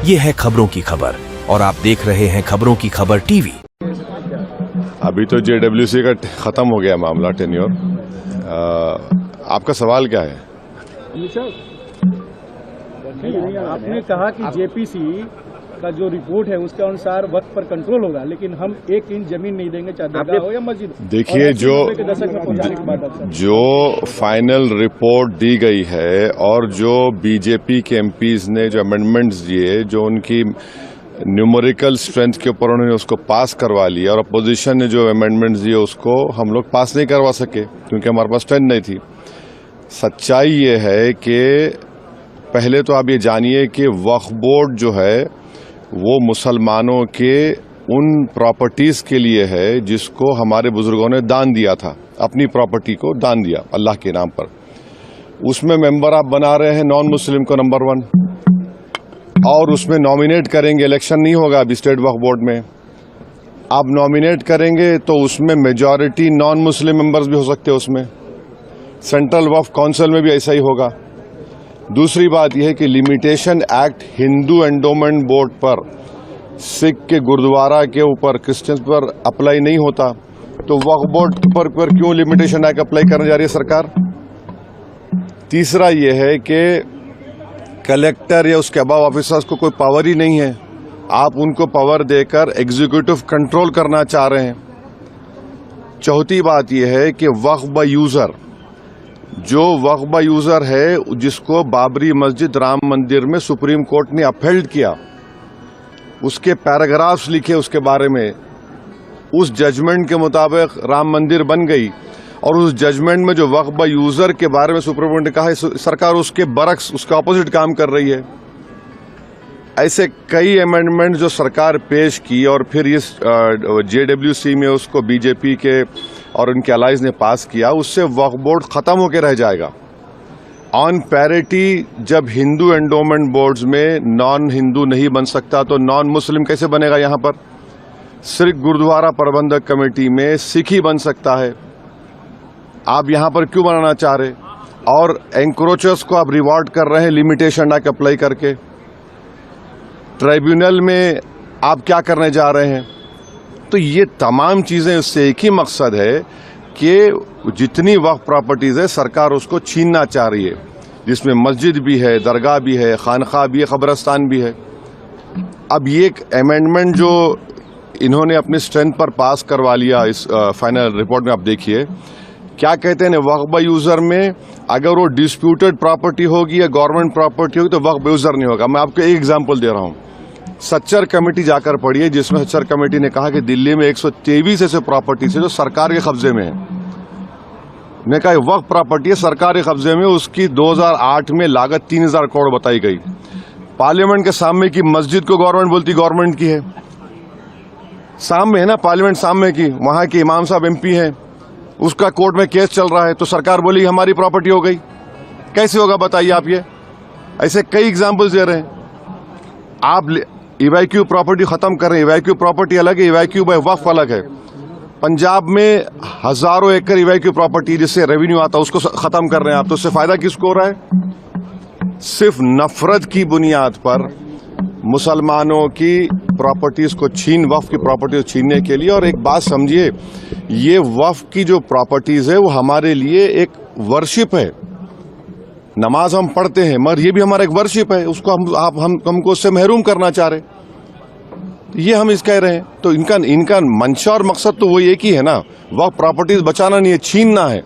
ये है खबरों की खबर और आप देख रहे हैं खबरों की खबर टीवी। अभी तो जेडब्ल्यूसी का खत्म हो गया मामला टेन्योर। आपका सवाल क्या है? आपने कहा कि जेपीसी का जो रिपोर्ट है उसके अनुसार वक्त पर कंट्रोल होगा, लेकिन हम 1 इंच जमीन नहीं देंगे, चाहे दरगाह हो या मस्जिद। देखिए, जो फाइनल रिपोर्ट दी गई है और जो बीजेपी के एमपीज ने जो अमेंडमेंट्स दिए, जो उनकी न्यूमेरिकल स्ट्रेंथ के ऊपर उन्होंने उसको पास करवा लिया, और अपोजिशन ने जो अमेंडमेंट्स दिए उसको हम लोग पास नहीं करवा सके क्योंकि हमारे पास स्ट्रेंथ नहीं थी। सच्चाई ये है कि पहले तो आप ये जानिए कि वक्फ बोर्ड जो है वो मुसलमानों के उन प्रॉपर्टीज के लिए है जिसको हमारे बुजुर्गों ने दान दिया था, अपनी प्रॉपर्टी को दान दिया अल्लाह के नाम पर। उसमें मेंबर आप बना रहे हैं नॉन मुस्लिम को नंबर 1, और उसमें नॉमिनेट करेंगे। इलेक्शन नहीं होगा अभी स्टेट वक्फ बोर्ड में। आप नॉमिनेट करेंगे तो उसमें मेजॉरिटी नॉन मुस्लिम मेंबर्स भी हो सकते हैं। उसमें सेंट्रल वक्फ काउंसिल में भी ऐसा ही होगा। दूसरी बात यह है कि limitation act Hindu endowment board पर, सिख के गुरुद्वारा के ऊपर, क्रिश्चियंस पर अप्लाई नहीं होता, तो वक्फ बोर्ड पर क्यों लिमिटेशन एक्ट अप्लाई करने जा रही है सरकार? तीसरा यह है कि कलेक्टर या उसके अबाव ऑफिसर्स को कोई पावर ही नहीं है, आप उनको पावर देकर एग्जीक्यूटिव कंट्रोल करना चाह रहे हैं। चौथी बात यह है कि वक्फ बाय यूजर, जो वक्फ बाय यूजर है जिसको बाबरी मस्जिद राम मंदिर में सुप्रीम कोर्ट ने अपहेल्ड किया, उसके पैराग्राफ्स लिखे उसके बारे में, उस जजमेंट के मुताबिक राम मंदिर बन गई, और उस जजमेंट में जो वक्फ बाय यूजर के बारे में सुप्रीम कोर्ट ने कहा है, सरकार उसके बरक्स, उसके ऑपोजिट काम कर रही है। ऐसे कई अमेंडमेंट जो सरकार पेश की और फिर इस जेडब्ल्यूसी में उसको बीजेपी के और उनके अलाइज ने पास किया, उससे वक्फ बोर्ड खत्म होकर रह जाएगा। ऑन पैरिटी, जब हिंदू एंडोमेंट बोर्ड्स में नॉन हिंदू नहीं बन सकता तो नॉन मुस्लिम कैसे बनेगा? यहां पर सिर्फ गुरुद्वारा प्रबंधक कमेटी में सिख ही बन सकता है। आप यहां पर क्यों बनाना चाह रहे? और एंक्रोचर्स को आप रिवॉर्ड कर रहे हैं लिमिटेशन एक्ट अप्लाई करके। ट्राइब्यूनल में आप क्या करने जा रहे हैं? तो ये तमाम चीजें, उससे एक ही मकसद है कि जितनी वक्फ प्रॉपर्टीज है सरकार उसको छीनना चाह रही है, जिसमें मस्जिद भी है, दरगाह भी है, खानखा भी है, कब्रिस्तान भी है। अब ये एक अमेंडमेंट जो इन्होंने अपनी स्ट्रेंथ पर पास करवा लिया, इस फाइनल रिपोर्ट में आप देखिए क्या कहते हैं। वक्फ बाय यूजर में अगर वो डिस्प्यूटेड प्रॉपर्टी होगी या गवर्नमेंट प्रॉपर्टी होगी तो वक्फ बाय यूजर नहीं होगा। मैं आपको एक एग्जांपल दे रहा हूं, सच्चर कमेटी जाकर पढ़िए, जिसमें सच्चर कमेटी ने कहा कि दिल्ली में 123 ऐसे प्रॉपर्टीज है जो सरकार के कब्जे में है। ने कहा वक्फ प्रॉपर्टी है सरकार के कब्जे में, उसकी 2008 में लागत 3000 करोड़ बताई गई। पार्लियामेंट के सामने की मस्जिद को गवर्नमेंट बोलती गवर्नमेंट की है, सामने है ना पार्लियामेंट सामने की, वहां के इमाम साहब एमपी हैं, उसका कोर्ट में केस चल रहा है, तो सरकार बोली हमारी प्रॉपर्टी हो गई। कैसे होगा बताइए आप? ये ऐसे कई एग्जाम्पल्स दे रहे हैं। आप इवैक्यू प्रॉपर्टी खत्म कर रहे हैं, इवैक्यू प्रॉपर्टी अलग है, इवैक्यू बाय वक्फ अलग है। पंजाब में हजारों एकड़ इवैक्यू प्रॉपर्टी जिससे रेवेन्यू आता है उसको खत्म कर रहे हैं आप, तो उससे फायदा किसको हो रहा है? सिर्फ नफरत की बुनियाद पर मुसलमानों की प्रॉपर्टीज को वक्फ की प्रॉपर्टीज छीनने के लिए। और एक बात समझिए, ये वक्फ की जो प्रॉपर्टीज है वो हमारे लिए एक वर्शिप है। नमाज हम पढ़ते हैं मगर ये भी हमारा एक वर्शिप है, उसको हमको उससे महरूम करना चाह रहे, ये हम इस कह रहे हैं। तो इनका मंशा और मकसद तो वो एक ही है ना, वक्फ प्रॉपर्टीज बचाना नहीं है, छीनना है।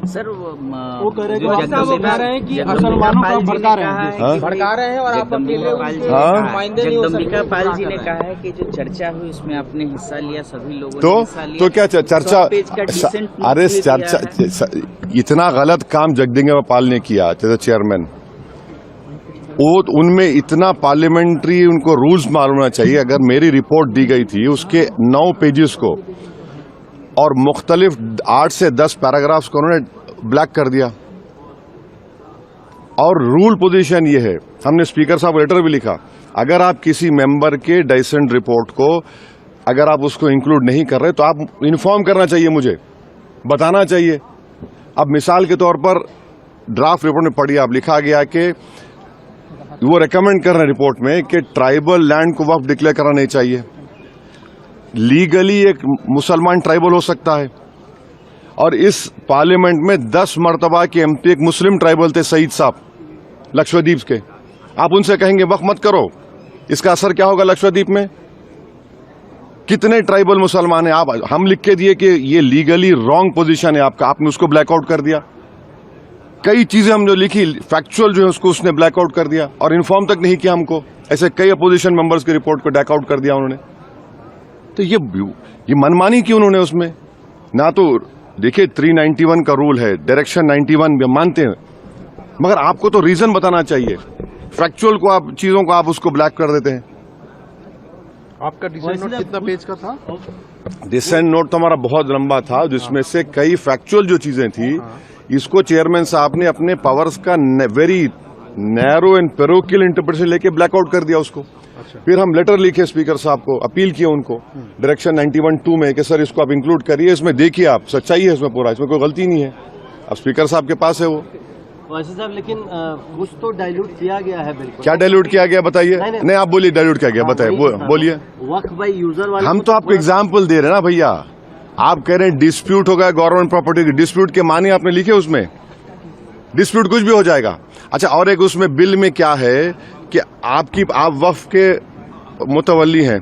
सर वो कह रहे हैं कि मुसलमानों का भड़का रहे हैं और आप जगदम्बिका पाल जी ने कहा है कि जो चर्चा हुई उसमें आपने हिस्सा लिया, सभी लोगों ने हिस्सा लिया। तो क्या चर्चा? अरे चर्चा, इतना गलत काम जगदम्बिका पाल ने किया चेयरमैन, वो उनमें इतना पार्लियामेंट्री उनको रूल्स मालूम होना चाहिए। अगर मेरी रिपोर्ट दी गई थी उसके 9 पेजेस को और मुख्तलिफ 8 से 10 पैराग्राफ्स को उन्होंने ब्लैक कर दिया। और रूल पोजीशन ये है, हमने स्पीकर साहब को लेटर भी लिखा, अगर आप किसी मेंबर के डाइसेंट रिपोर्ट को अगर आप उसको इंक्लूड नहीं कर रहे तो आप इन्फॉर्म करना चाहिए, मुझे बताना चाहिए। अब मिसाल के तौर पर ड्राफ्ट रिपोर्ट में पढ़िए, आप लिखा गया कि वो रेकमेंड कर रहे हैं रिपोर्ट में कि ट्राइबल लैंड को वक्फ डिक्लेयर करना नहीं चाहिए। लीगली एक मुसलमान ट्राइबल हो सकता है, और इस पार्लियामेंट में 10 मर्तबा के एमपी एक मुस्लिम ट्राइबल थे, सईद साहब लक्षद्वीप के। आप उनसे कहेंगे वक्फ मत करो, इसका असर क्या होगा लक्षद्वीप में? कितने ट्राइबल मुसलमान हैं? आप हम लिख के दिए कि ये लीगली रॉन्ग पोजीशन है आपका, आपने उसको ब्लैकआउट कर दिया। कई चीजें हम जो लिखी फैक्चुअल जो है उसको उसने ब्लैकआउट कर दिया, और इन्फॉर्म तक नहीं किया हमको। ऐसे कई अपोजिशन मेंबर्स की रिपोर्ट को ब्लैकआउट कर दिया उन्होंने। तो ये मनमानी की उन्होंने उसमें ना, तो देखिए 391 का रूल है, डायरेक्शन 91 भी हम मानते हैं, मगर आपको तो रीजन बताना चाहिए। फैक्चुअल को आप चीजों को आप उसको ब्लैक कर देते हैं। आपका डिसेंट नोट कितना पेज का था? डिसेंट नोट तो हमारा बहुत लंबा था, जिसमें से कई फैक्चुअल जो चीजें थी, इसको चेयरमैन साहब ने अपने पावर्स का very narrow and parochial interpretation लेके ब्लैकआउट कर दिया उसको। फिर हम लेटर लिखे स्पीकर साहब को, अपील किए उनको डायरेक्शन 91(2) में कि सर इसको आप इंक्लूड करिए, इसमें देखिए आप सच्चाई है इसमें पूरा, इसमें कोई गलती नहीं है। अब स्पीकर साहब के पास है वो। वैसे साहब, लेकिन कुछ तो डाइल्यूट किया गया है। बिल्कुल क्या डाइल्यूट किया गया बताइए? नहीं आप बोलिए डाइल्यूट किया गया, बताइए बोलिए। वक्फ बाय यूजर वाले हम तो आपको एग्जाम्पल दे रहे हैं ना भैया। आप कह रहे हैं डिस्प्यूट होगा गवर्नमेंट प्रॉपर्टी की, डिस्प्यूट के माने आपने लिखे उसमें, डिस्प्यूट कुछ भी हो जाएगा। अच्छा, और एक उसमें बिल में क्या है कि आप वक्फ के मुतवल्ली हैं,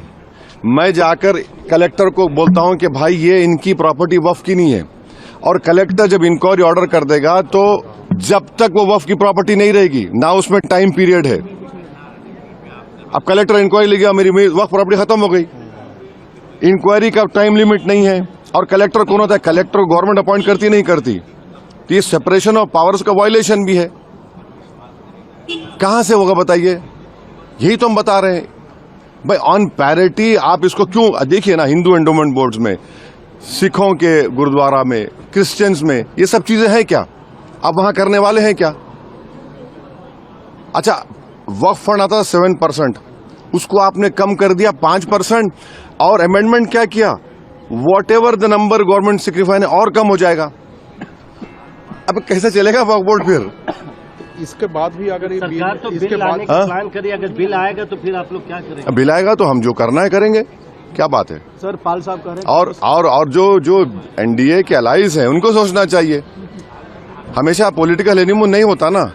मैं जाकर कलेक्टर को बोलता हूं कि भाई ये इनकी प्रॉपर्टी वक्फ की नहीं है, और कलेक्टर जब इंक्वायरी ऑर्डर कर देगा तो जब तक वो वक्फ की प्रॉपर्टी नहीं रहेगी ना उसमें टाइम पीरियड है। अब कलेक्टर इंक्वायरी ले गया, मेरी वक्फ प्रॉपर्टी खत्म हो गई, इंक्वायरी का टाइम लिमिट नहीं है। और कलेक्टर कौन होता है? कलेक्टर गवर्नमेंट अपॉइंट करती नहीं करती, तो ये सेपरेशन ऑफ पावर्स का वायलेशन भी है। कहां से होगा बताइए? यही तो हम बता रहे हैं भाई, ऑन पैरिटी आप इसको क्यों देखिए ना, हिंदू एंडोमेंट बोर्ड्स में, सिखों के गुरुद्वारा में, क्रिश्चियंस में, ये सब चीजें हैं क्या? अब वहां करने वाले हैं क्या? अच्छा, वक्फ फंड आता था 7%, उसको आपने कम कर दिया 5%, और अमेंडमेंट क्या किया? What ever the number government sacrifice है और कम हो जाएगा। अब कैसे चलेगा वक्फ बोर्ड? फिर इसके बाद भी अगर ये सरकार तो बिल लाने का प्लान करिए, अगर बिल आएगा तो फिर आप लोग क्या करेंगे? बिल आएगा तो हम जो करना है करेंगे, क्या बात है सर? पाल साहब कह रहे हैं और जो एनडीए के अलाइज हैं उनको सोचना चाहिए। हमेशा पॉलिटिकल एनिमो नहीं होता ना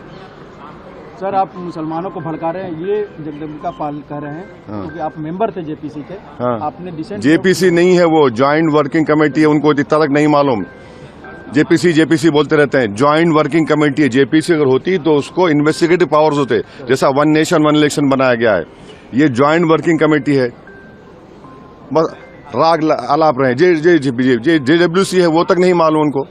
सर। आप मुसलमानों को भड़का रहे हैं, ये जगदम्बिका पाल कह रहे हैं, क्योंकि आप मेंबर थे जेपीसी के। आपने डिसेंट जेपीसी नहीं है, वो ज्वाइंट वर्किंग कमेटी है, उनको इतना तक नहीं मालूम। जेपीसी बोलते रहते हैं, ज्वाइंट वर्किंग कमेटी है। जेपीसी अगर होती तो उसको इन्वेस्टिगेटिव पावर्स होते, जैसा वन नेशन वन इलेक्शन बनाया गया है। ये ज्वाइंट वर्किंग कमेटी है, बस राग अलाप रहे। जेडब्ल्यूसी है, वो तक नहीं मालूम उनको।